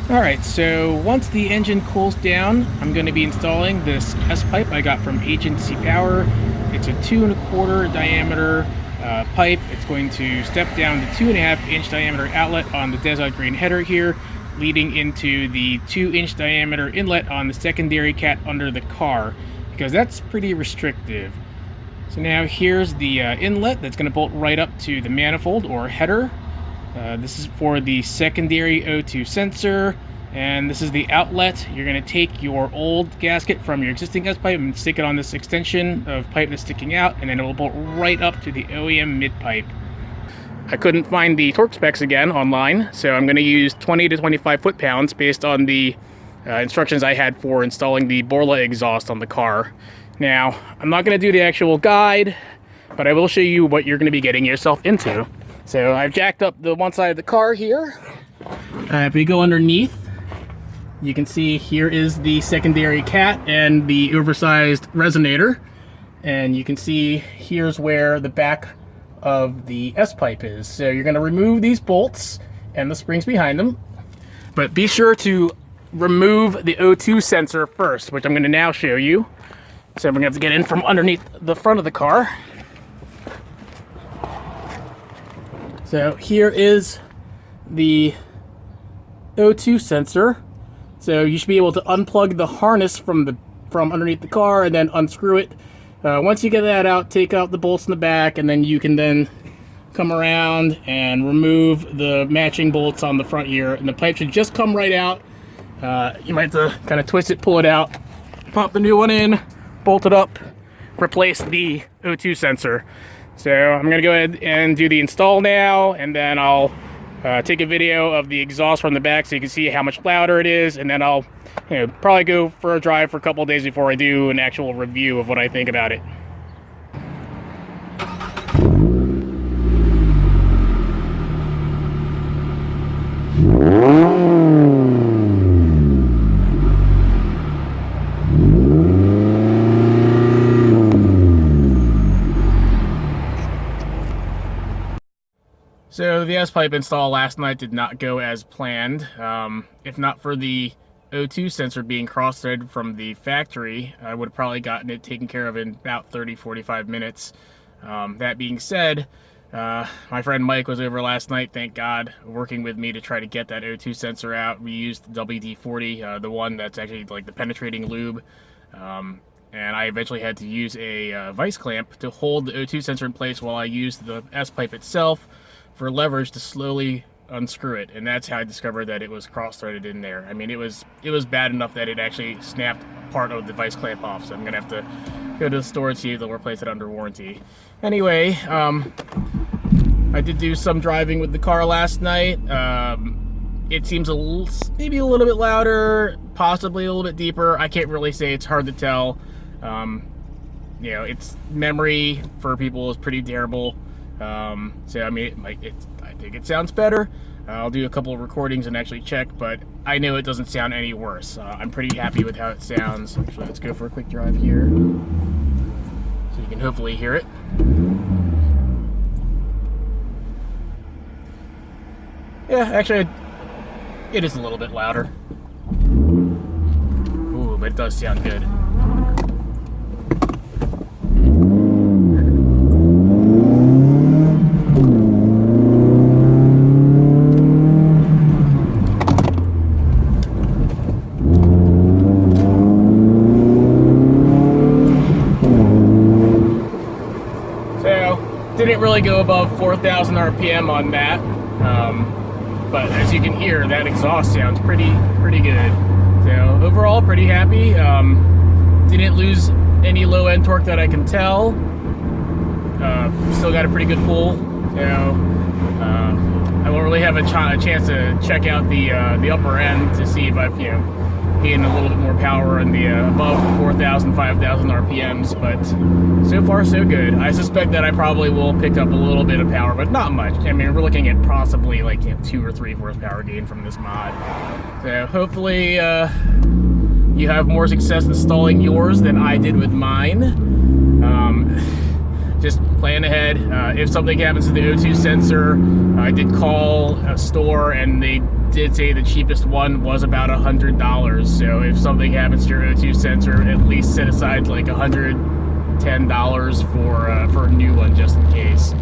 Alright, so once the engine cools down, I'm going to be installing this S-pipe I got from Agency Power. It's a 2 1/4 diameter pipe. It's going to step down the 2.5 inch diameter outlet on the Desert Green header here, leading into the 2-inch diameter inlet on the secondary cat under the car, because that's pretty restrictive. So now here's the inlet that's going to bolt right up to the manifold or header. This is for the secondary O2 sensor, and this is the outlet. You're going to take your old gasket from your existing S-pipe and stick it on this extension of pipe that's sticking out, and then it will bolt right up to the OEM mid-pipe. I couldn't find the torque specs again online, so I'm going to use 20 to 25 foot-pounds based on the instructions I had for installing the Borla exhaust on the car. Now, I'm not going to do the actual guide, but I will show you what you're going to be getting yourself into. So I've jacked up the one side of the car here. If we go underneath, you can see here is the secondary cat and the oversized resonator. And you can see here's where the back of the S-pipe is. So you're going to remove these bolts and the springs behind them. But be sure to remove the O2 sensor first, which I'm going to now show you. So we're going to have to get in from underneath the front of the car. So here is the O2 sensor. So you should be able to unplug the harness from underneath the car and then unscrew it. Once you get that out, take out the bolts in the back, and then you can then come around and remove the matching bolts on the front here. And the pipe should just come right out. You might have to kind of twist it, pull it out, pop the new one in, bolt it up, replace the O2 sensor. So I'm going to go ahead and do the install now, and then I'll take a video of the exhaust from the back so you can see how much louder it is, and then I'll probably go for a drive for a couple of days before I do an actual review of what I think about it. So the S-pipe install last night did not go as planned. If not for the O2 sensor being cross-threaded from the factory, I would have probably gotten it taken care of in about 30-45 minutes. That being said, my friend Mike was over last night, thank God, working with me to try to get that O2 sensor out. We used the WD-40, the one that's actually like the penetrating lube. And I eventually had to use a vice clamp to hold the O2 sensor in place while I used the S-pipe itself for leverage to slowly unscrew it, and that's how I discovered that it was cross-threaded in there. I mean, it was bad enough that it actually snapped part of the vice clamp off, so I'm gonna have to go to the store and see if they'll replace it under warranty. Anyway, I did do some driving with the car last night. It seems maybe a little bit louder, possibly a little bit deeper. I can't really say, it's hard to tell. Its memory for people is pretty terrible. So I mean, I think it sounds better. I'll do a couple of recordings and actually check, but I know it doesn't sound any worse. I'm pretty happy with how it sounds. Actually, let's go for a quick drive here, so you can hopefully hear it. Yeah, actually, it is a little bit louder. Ooh, but it does sound good. Didn't really go above 4,000 RPM on that, but as you can hear, that exhaust sounds pretty good. So overall, pretty happy. Didn't lose any low end torque that I can tell. Still got a pretty good pull. So I won't really have a chance to check out the upper end to see if I've gained a little bit more power in the above 4,000, 5,000 RPMs, but so far so good. I suspect that I probably will pick up a little bit of power, but not much. I mean, we're looking at possibly like 2 or 3 horsepower gain from this mod. So hopefully you have more success installing yours than I did with mine. Just plan ahead. If something happens to the O2 sensor, I did call a store and they did say the cheapest one was about $100. So if something happens to your O2 sensor, at least set aside like $110 for a new one just in case.